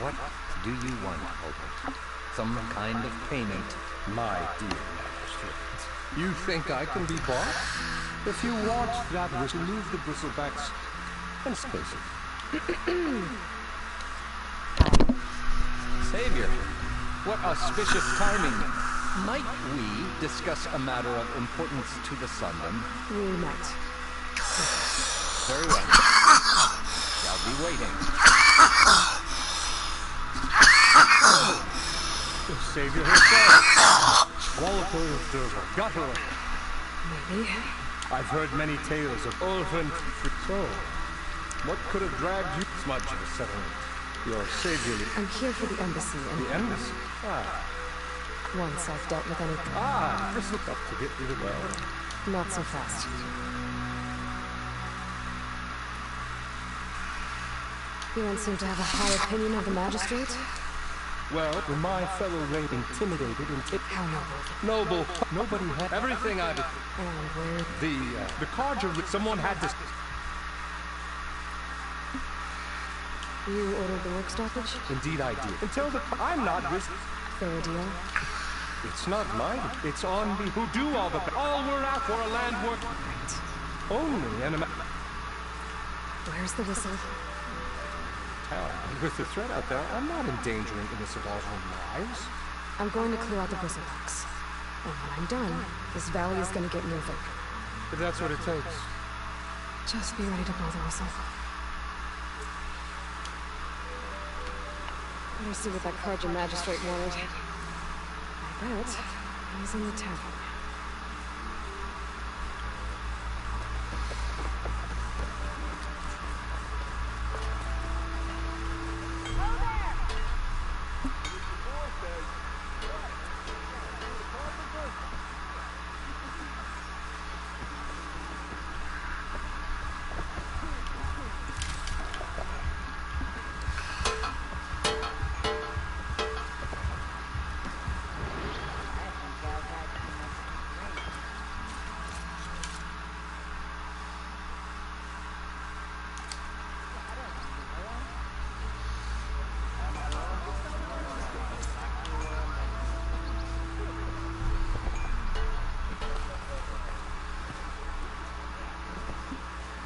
What do you want, Albert? Some kind of payment? My dear magistrate, you think I can be bought? If you want that, remove the bristlebacks and space it. Savior, what auspicious timing. Might we discuss a matter of importance to the Sundom? We might. Very well. Shall be waiting. The Savior himself. Walpole of Durham. Got her. Maybe. I've heard many tales of orphan. So, what could have dragged you this much of a settlement? Your Savior. I'm here for the embassy and... The embassy? Ah. Once I've dealt with anything. Ah, this looks up to get through the well. Not so fast. You don't seem to have a high opinion of the magistrate? Well, when my fellow raid intimidated and How noble. noble, nobody had everything I did. And where... The Carja, someone had to... You ordered the work stoppage? Indeed I did. Until I'm not risking... Fair deal. It's not mine. It's on me who do all the... All we're out for a land work... Right. Only an... Where's the whistle? With the threat out there, I'm not endangering innocent Oswald lives. I'm going to clear out the bristlebacks. And when I'm done, this valley is going to get moving. If that's what it takes. Just be ready to blow the whistle. Better see what that Carja magistrate wanted. I bet he's in the tavern.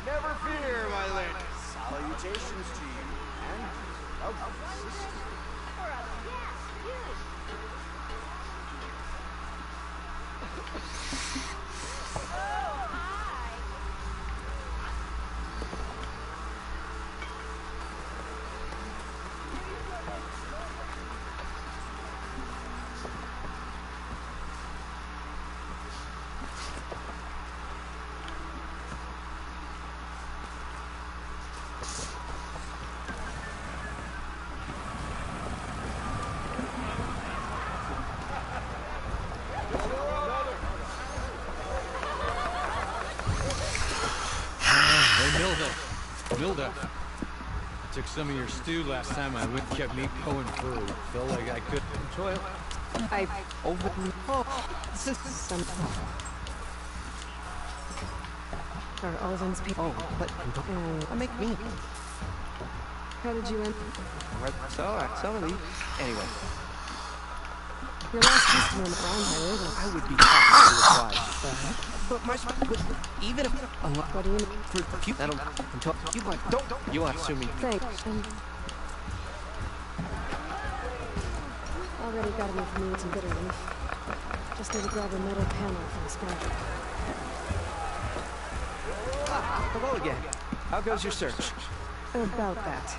Never fear, my lady. Salutations to you and lovely sister. Milda. I took some of your stew last time I went, kept me going through. Felt like I could enjoy it. I this is some... Are Alvin's people... Oh, but make me. How did you end... So really. Anyway, Your last customer in the brown hair, isn't it? I would be happy to oblige. But my... Even if... What do you mean? For you, that'll... Until you like... Don't... You want to sue me. Thanks. Already got enough meat and bitter leaf. Just need to grab a metal panel from the spark. Ah, hello again. How goes your search? About that.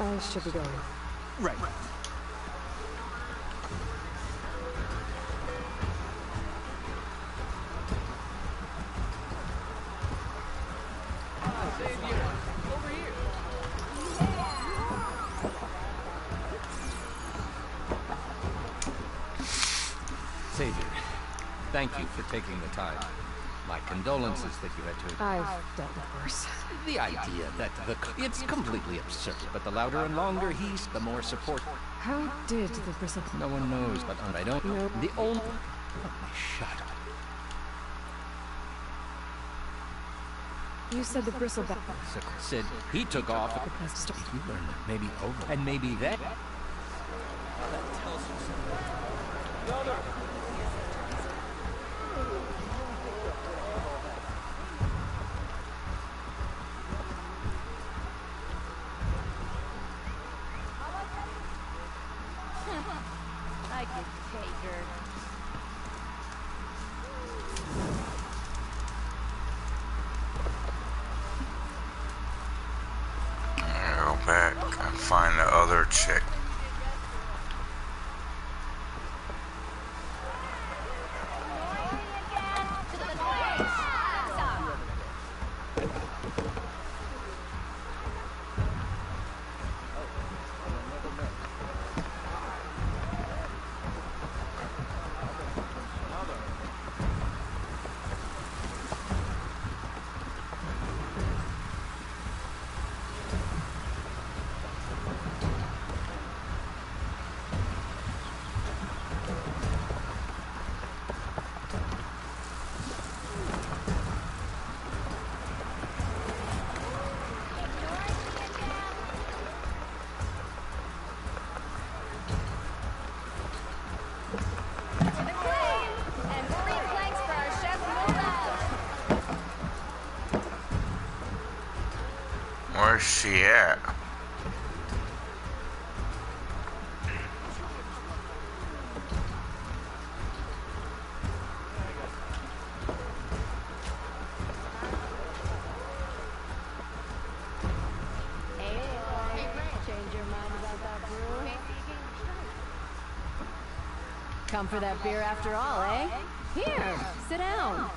I should be going. Right. Savior, thank you for taking the time. My condolences that you had to... I've dealt with worse. The idea that it's completely absurd, but the louder and longer he's, the more support. How did the bristle... No one knows, but I don't know. The only... Shut up. You said the bristleback... Sid, he took off. You learned that maybe over. And maybe that... I could take her. Go back and find the other chick. Where's she at? Change your mind about that brew? Come for that beer after all, eh? Here, sit down.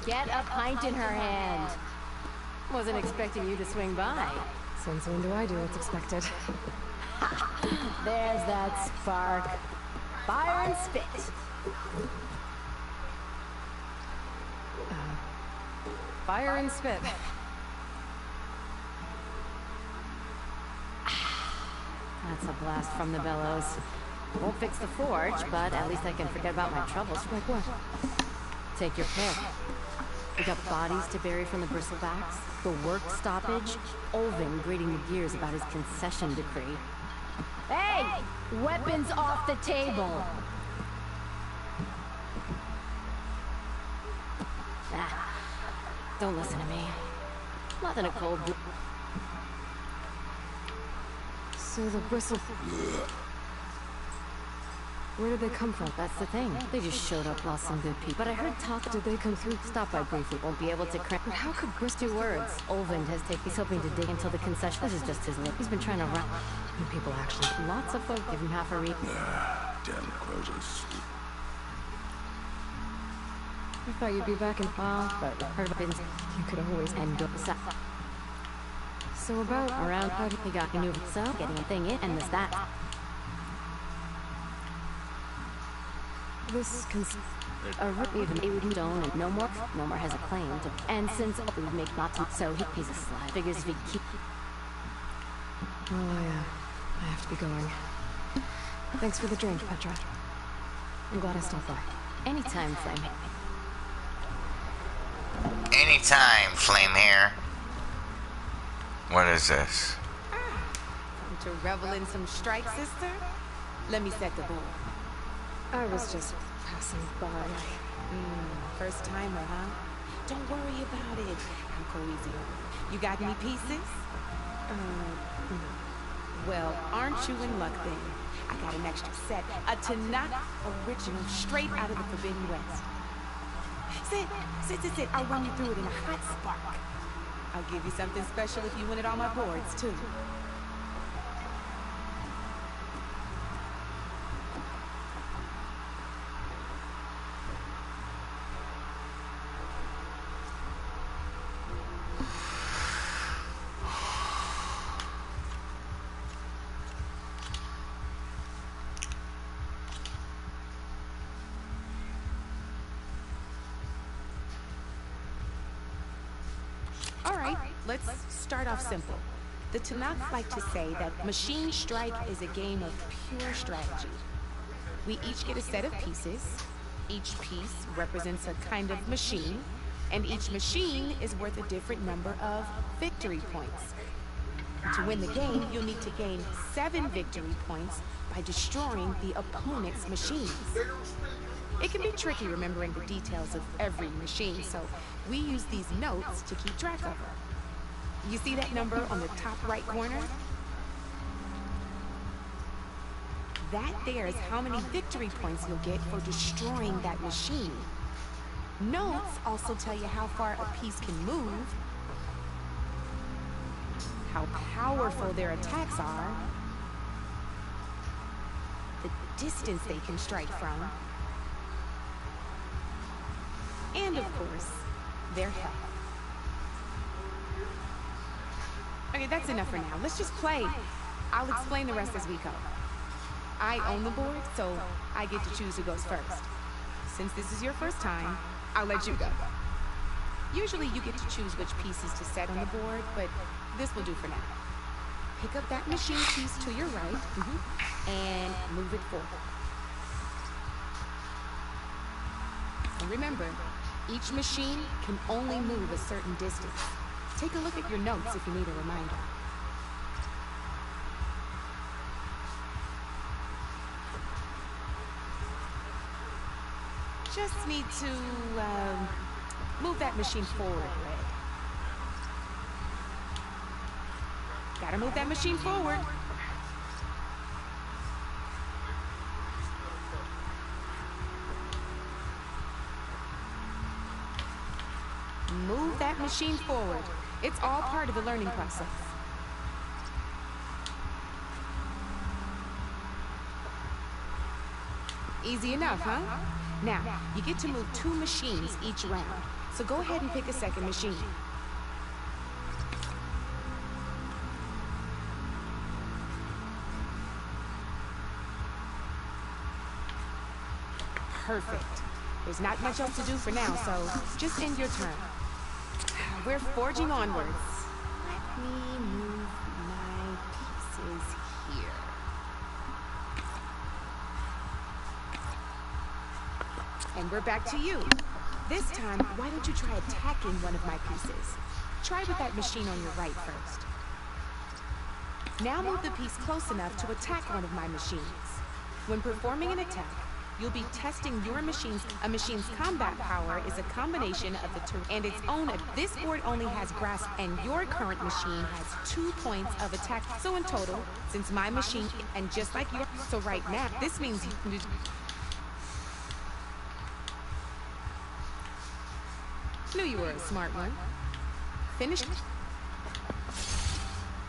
Get a pint in her hand. Wasn't expecting you to swing by. Since when do I do what's expected? There's that spark. Fire and spit. Fire and spit. That's a blast from the bellows. Won't fix the forge, but at least I can forget about my troubles. Like what? Take your pick. We got bodies to bury from the bristlebacks, the work stoppage, Olvin grating the gears about his concession decree. Hey! Weapons off the table! Ah, don't listen to me. Nothing a cold... So the bristle... Where did they come from? That's the thing. They just showed up, lost some good people. But I heard talk... Did they come through? Stop by briefly. Won't be able to crank... But how could Bristol... 2 words. Olvin has taken... He's hoping to dig until the concession... This is just his lip. He's been trying to run... You people actually... Lots of folk give him half a read. Damn crows are sleep. I thought you'd be back in... Well, but heard about it. You could always... And go south. So about... Around... He got new... So, getting a thing in, and there's that. This even stone and no more has a claim to, and since we would make not to, so he's a slide. Figures if he keep. Well, I have to be going. Thanks for the drink, Petra. I'm glad I stopped by. Anytime, Flame. Anytime, Flame Hair. What is this? To revel in some strike, sister? Let me set the board. I was just passing by. First timer, huh? Don't worry about it. I'm cozy. You got any pieces? No. Well, aren't you in luck then? I got an extra set, a Tanakh original, straight out of the Forbidden West. Sit. I'll run you through it in a hot spark. I'll give you something special if you win it on my boards, too. let's start off simple. The Tanakh like to say that Machine Strike is a game of pure strategy. We each get a set of pieces. Each piece represents a kind of machine, and each machine is worth a different number of victory points. To win the game, you'll need to gain 7 victory points by destroying the opponent's machines. It can be tricky remembering the details of every machine, so we use these notes to keep track of them. You see that number on the top right corner? That there is how many victory points you'll get for destroying that machine. Notes also tell you how far a piece can move, how powerful their attacks are, the distance they can strike from, and of course, their health. Okay, that's enough for now. Let's just play. I'll explain the rest as we go. I own the board, so I get to choose who goes first. Since this is your first time, I'll let you go. Usually you get to choose which pieces to set on the board, but this will do for now. Pick up that machine piece to your right, and move it forward. And remember, each machine can only move a certain distance. Take a look at your notes if you need a reminder. Just need to, move that machine forward, Red. Gotta move that machine forward. Move that machine forward. It's all part of the learning process. Easy enough, huh? Now, you get to move 2 machines each round, so go ahead and pick a second machine. Perfect. There's not much else to do for now, so just end your turn. We're forging onwards. Let me move my pieces here. And we're back to you. This time, why don't you try attacking one of my pieces? Try with that machine on your right first. Now move the piece close enough to attack one of my machines. When performing an attack, you'll be testing your machine's. A machine's combat power is a combination of the terrain and its own. This board only has grasp, and your current machine has 2 points of attack. So in total, since my machine, and just like yours, so right now, this means you can do. Knew you were a smart one. Finished.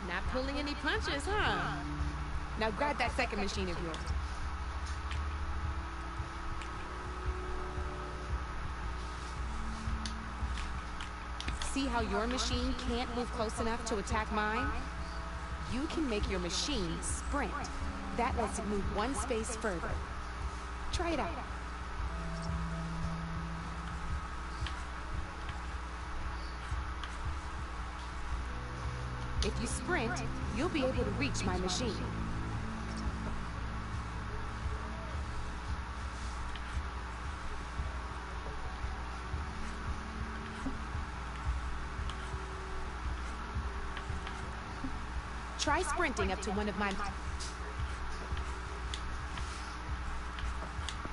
Not pulling any punches, huh? Now grab that second machine of yours. See how your machine can't move close enough to attack mine? You can make your machine sprint. That lets it move 1 space further. Try it out. If you sprint, you'll be able to reach my machine. Try sprinting up to one of my.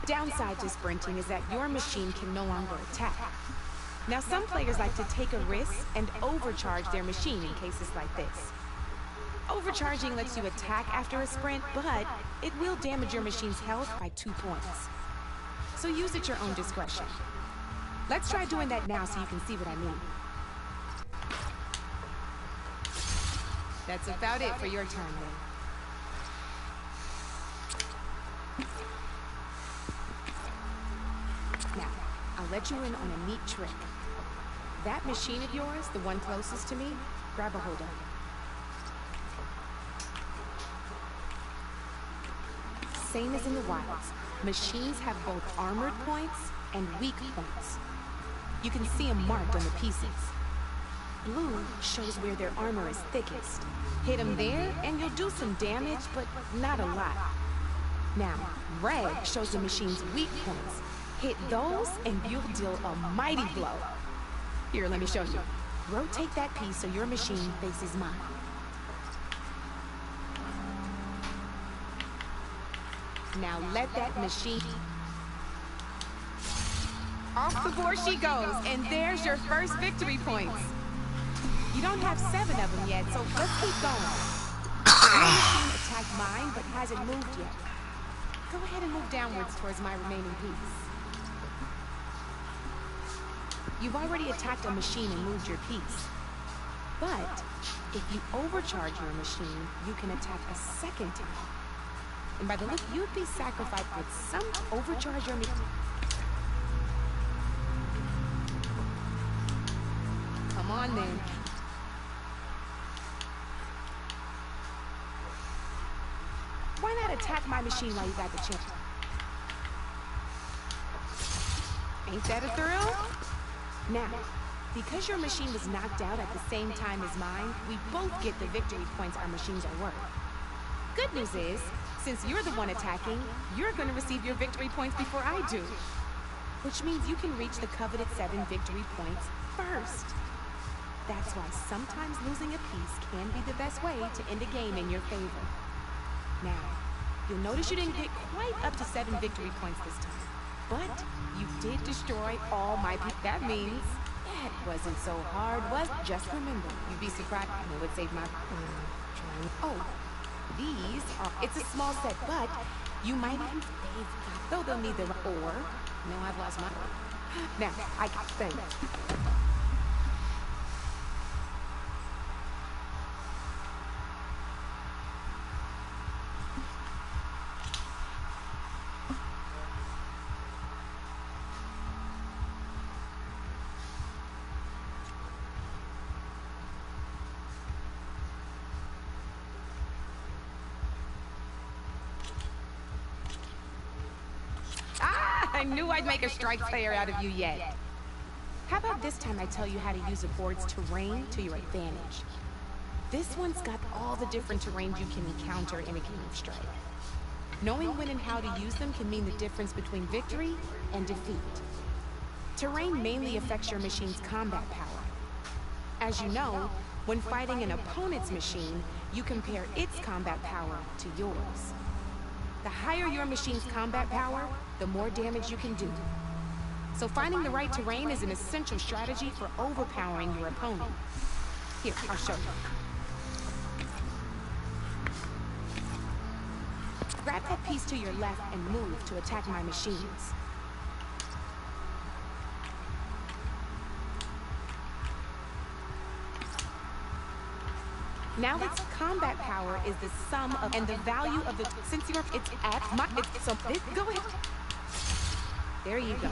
Downside to sprinting is that your machine can no longer attack. Now, some players like to take a risk and overcharge their machine in cases like this. Overcharging lets you attack after a sprint, but it will damage your machine's health by 2 points. So use at your own discretion. Let's try doing that now so you can see what I mean. That's about it for your turn, then. Now, I'll let you in on a neat trick. That machine of yours, the one closest to me, grab a hold of it. Same as in the wilds, machines have both armored points and weak points. You can see them marked on the pieces. blue shows where their armor is thickest. Hit them there, and you'll do some damage, but not a lot. Now, red shows the machine's weak points. Hit those, and you'll deal a mighty blow. Here, let me show you. Rotate that piece so your machine faces mine. Now let that machine... Off the board she goes, and there's your first victory points. You don't have 7 of them yet, so let's keep going. Your machine attacked mine, but hasn't moved yet. Go ahead and move downwards towards my remaining piece. You've already attacked a machine and moved your piece. But if you overcharge your machine, you can attack a second time. And by the look, you'd be sacrificed with some overcharge your machine. Come on then. Why not attack my machine while you got the chance? Ain't that a thrill? Now, because your machine was knocked out at the same time as mine, we both get the victory points our machines are worth. Good news is, since you're the one attacking, you're going to receive your victory points before I do. Which means you can reach the coveted 7 victory points first. That's why sometimes losing a piece can be the best way to end a game in your favor. Now, you'll notice you didn't get quite up to 7 victory points this time. But you did destroy all my pieces. That means that wasn't so hard, was it? Just remember, you'd be surprised. It would save my... Oh, these are... It's a small set, but you might even... Though they'll need the... Or... No, I've lost my... Now, I can... Thanks. I knew I'd make a strike player out of you yet. How about this time I tell you how to use a board's terrain to your advantage? This one's got all the different terrains you can encounter in a game of Strike. Knowing when and how to use them can mean the difference between victory and defeat. Terrain mainly affects your machine's combat power. As you know, when fighting an opponent's machine, you compare its combat power to yours. The higher your machine's combat power, the more damage you can do. So finding the right terrain is an essential strategy for overpowering your opponent. Here, I'll show you. Grab that piece to your left and move to attack my machines. Now its combat power is the sum of and the value of the since you're it's at my it's so it, go ahead. There you go.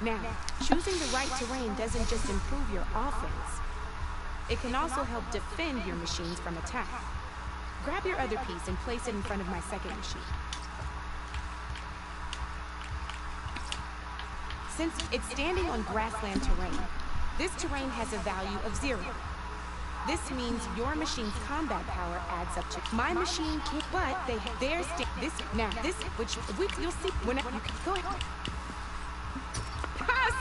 Now, choosing the right terrain doesn't just improve your offense. It can also help defend your machines from attack. Grab your other piece and place it in front of my second machine. Since it's standing on grassland terrain, this terrain has a value of 0. This means your machine's combat power adds up to my machine can't, but there's this now this which you'll see when you can go ahead.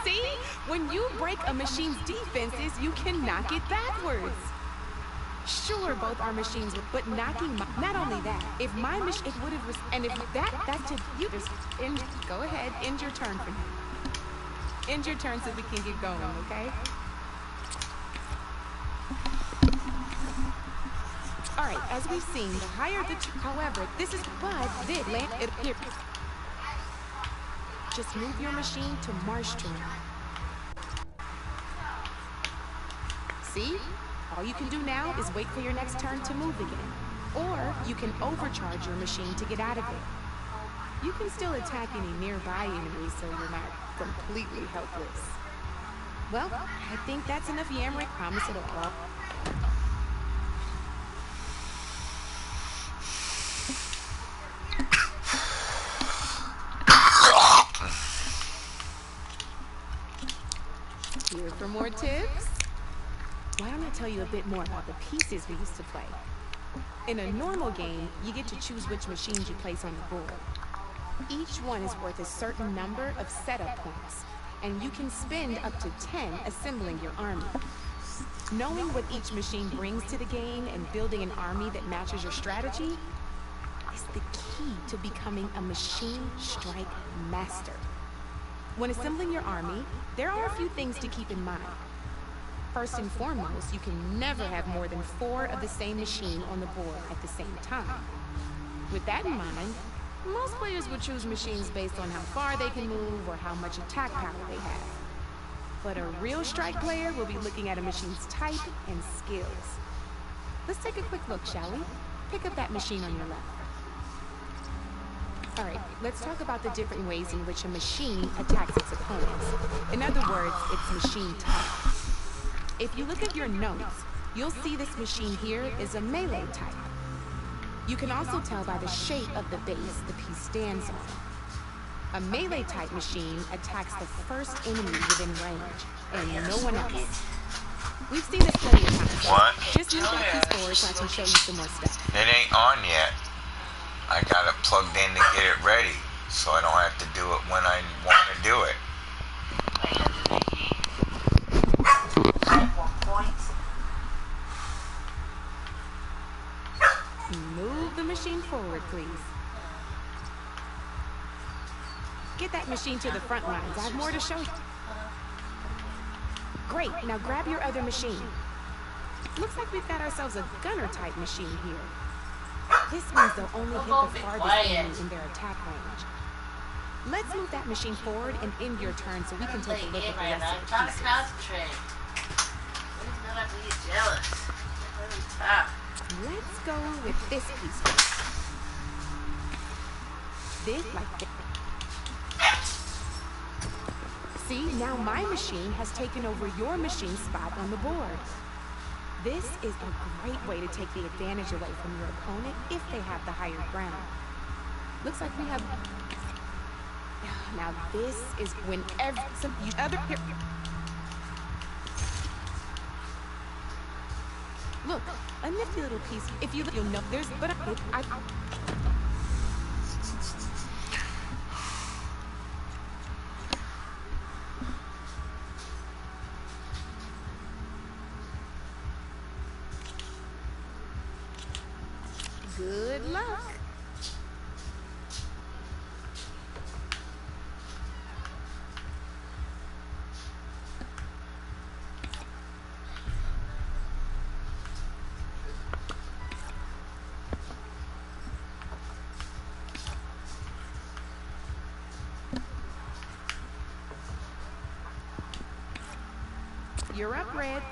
See, when you break a machine's defenses, you can knock it backwards. Sure, both our machines, but knocking not only that, if my machine it would have and if that to you just end. Go ahead, end your turn for now. End your turn so we can get going, okay? All right, as we've seen, the higher the... However, this is... But this land... Here. Just move your machine to marsh terrain. See? All you can do now is wait for your next turn to move again. Or you can overcharge your machine to get out of it. You can still attack any nearby enemies so you're not completely helpless. Well, I think that's enough yammering. Promise it'll all... Here for more tips? why don't I tell you a bit more about the pieces we used to play? In a normal game, you get to choose which machines you place on the board. Each one is worth a certain number of setup points, and you can spend up to 10 assembling your army. Knowing what each machine brings to the game and building an army that matches your strategy is the key to becoming a machine strike master. When assembling your army, there are a few things to keep in mind. First and foremost, you can never have more than 4 of the same machine on the board at the same time. With that in mind, most players would choose machines based on how far they can move or how much attack power they have. But a real strike player will be looking at a machine's type and skills. Let's take a quick look, shall we? Pick up that machine on your left. All right, let's talk about the different ways in which a machine attacks its opponents. In other words, its machine type. If you look at your notes, you'll see this machine here is a melee type. You can also tell by the shape of the base the piece stands on. A melee type machine attacks the first enemy within range, and no one else. We've seen this plenty of times. What? Just move that piece forward so I can show you some more stuff. It ain't on yet. I got it plugged in to get it ready, so I don't have to do it when I want to do it. Move the machine forward, please. Get that machine to the front lines. I have more to show you. Great, now grab your other machine. Looks like we've got ourselves a gunner-type machine here. This means they'll only hit the farthest enemy in their attack range. Let's move that machine forward and end your turn so we can take a look at the rest of the pieces. I'm trying to concentrate. It's not to be jealous. It's really tough. Let's go with this piece first. This like this. See, now my machine has taken over your machine's spot on the board. This is a great way to take the advantage away from your opponent if they have the higher ground. Looks like we have... Now this is whenever some other... Look, a nifty little piece. If you look, you'll know there's... But I Good luck. You're up, Red.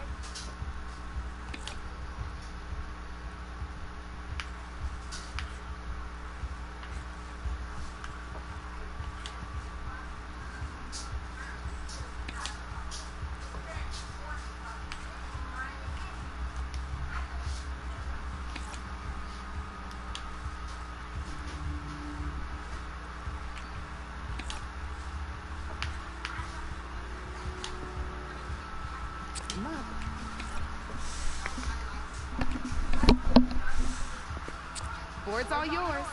Board's all yours.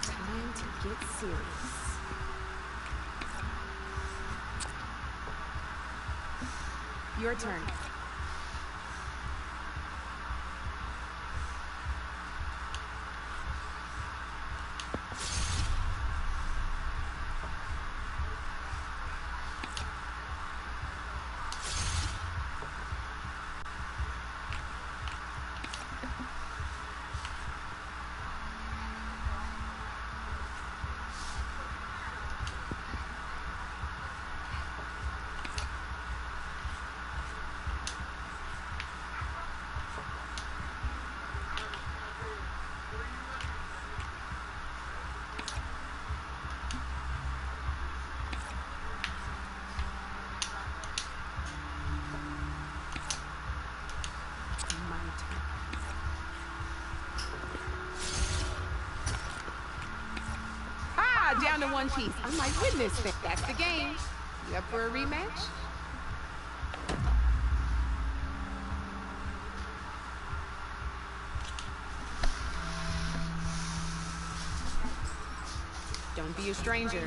Time to get serious. Your turn. down to one piece. I'm like, goodness, that's the game. You up for a rematch? Don't be a stranger.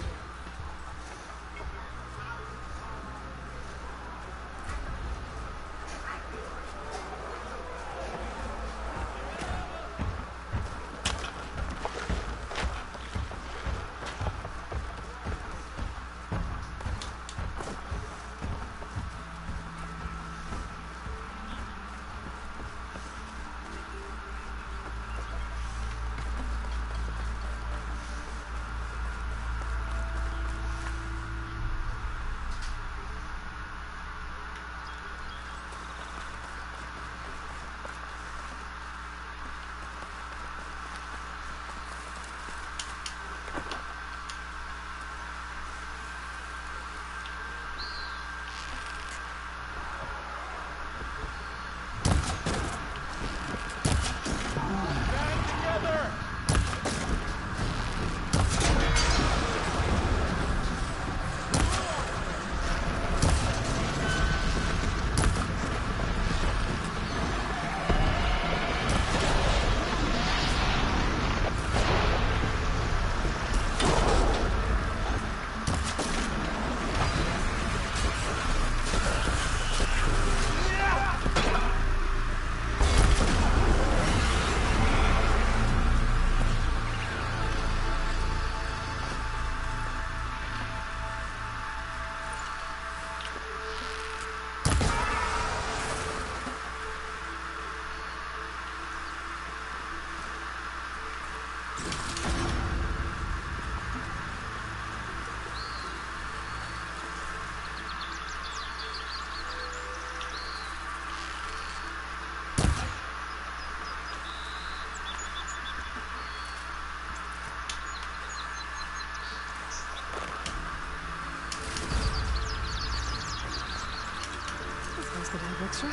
Extra?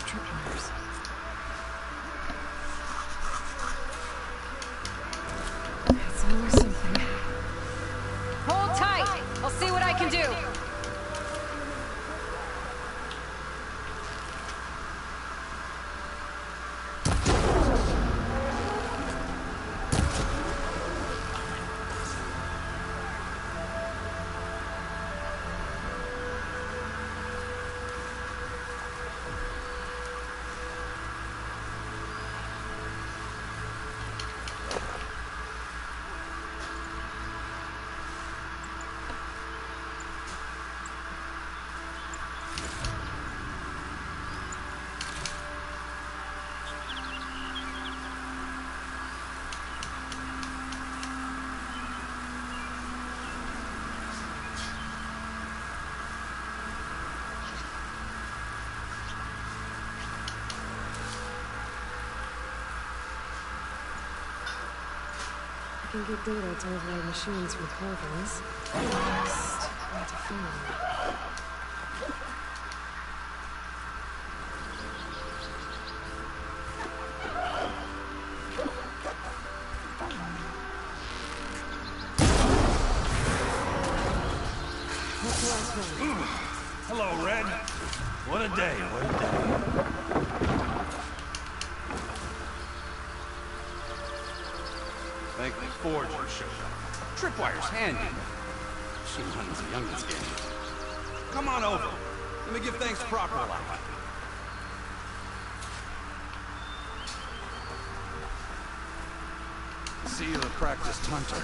Tripwires. That's always something. Hold tight! I'll see what I can do! I can get data to override machines from Corvins. Just where to find them. plan. Hello, Red. What a day, what a day. Thank the Forge you showed up. Tripwire's handy. Machine hunting's a youngin's game. Come on over. Let me give thanks proper like. See you're a practiced hunter.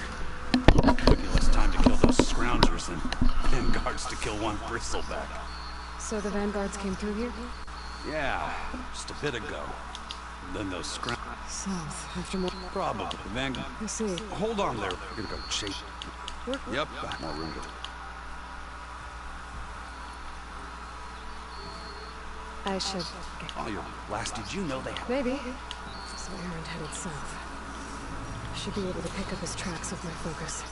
Took you less time to kill those scroungers than vanguards to kill one bristleback. So the vanguards came through here? Yeah, just a bit ago. And then those scroungers. South, after more... Probably. The vanguard. I see. Hold on there. We're gonna go chase. Yep, got more room to... I should... Oh, you're last. Did you know they have... Maybe. So Aaron headed south. Should be able to pick up his tracks with my focus.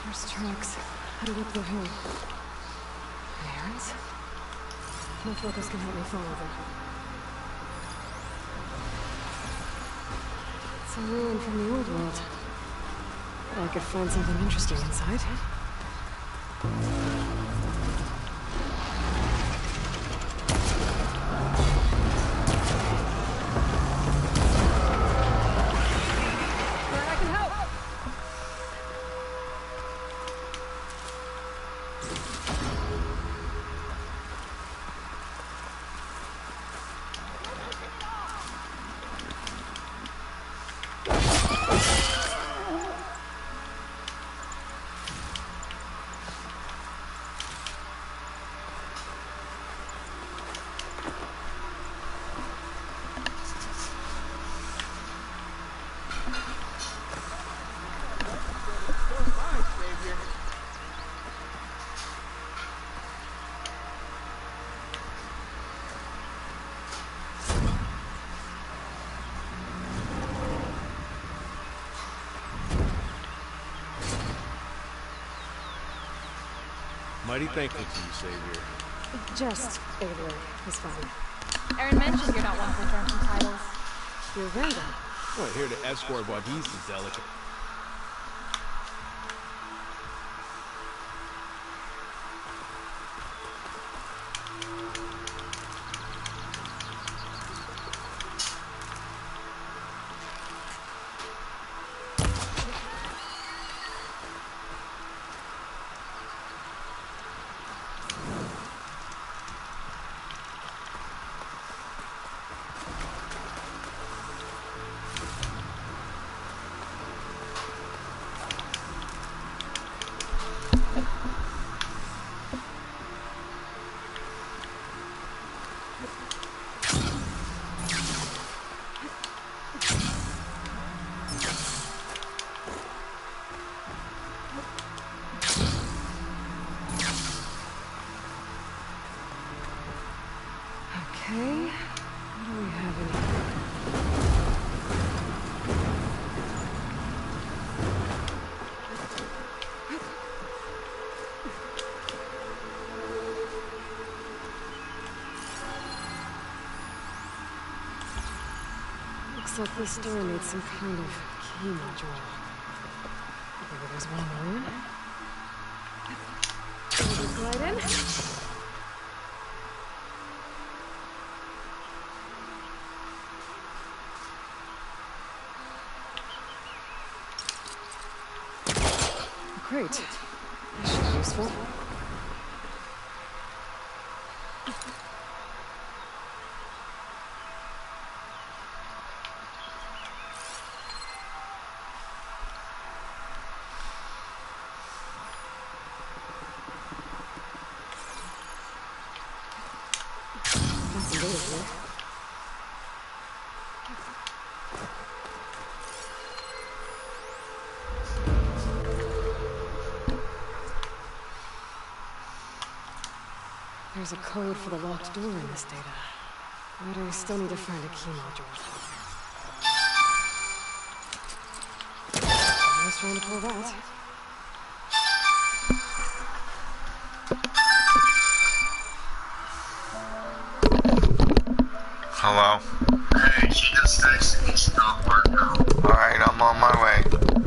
There's tracks headed up the hill. Aaron's? My focus can help me follow them. It's a ruin from the old world. But I could find something interesting inside. Mighty thankful to you, Savior. Just Avery is fine. Aaron mentioned you're not one for drinking titles. You're random. Well, here to escort Wadis is delicate. Okay, what do we have in here? Looks like this door needs some kind of key module. Maybe there's one in the room. Just glide in. Great. That should be useful. here. There's a code for the locked door in this data. But I still need to find a key module. I was trying to pull that. Hello? Hey, she just texted me. She's off work now. Alright, I'm on my way.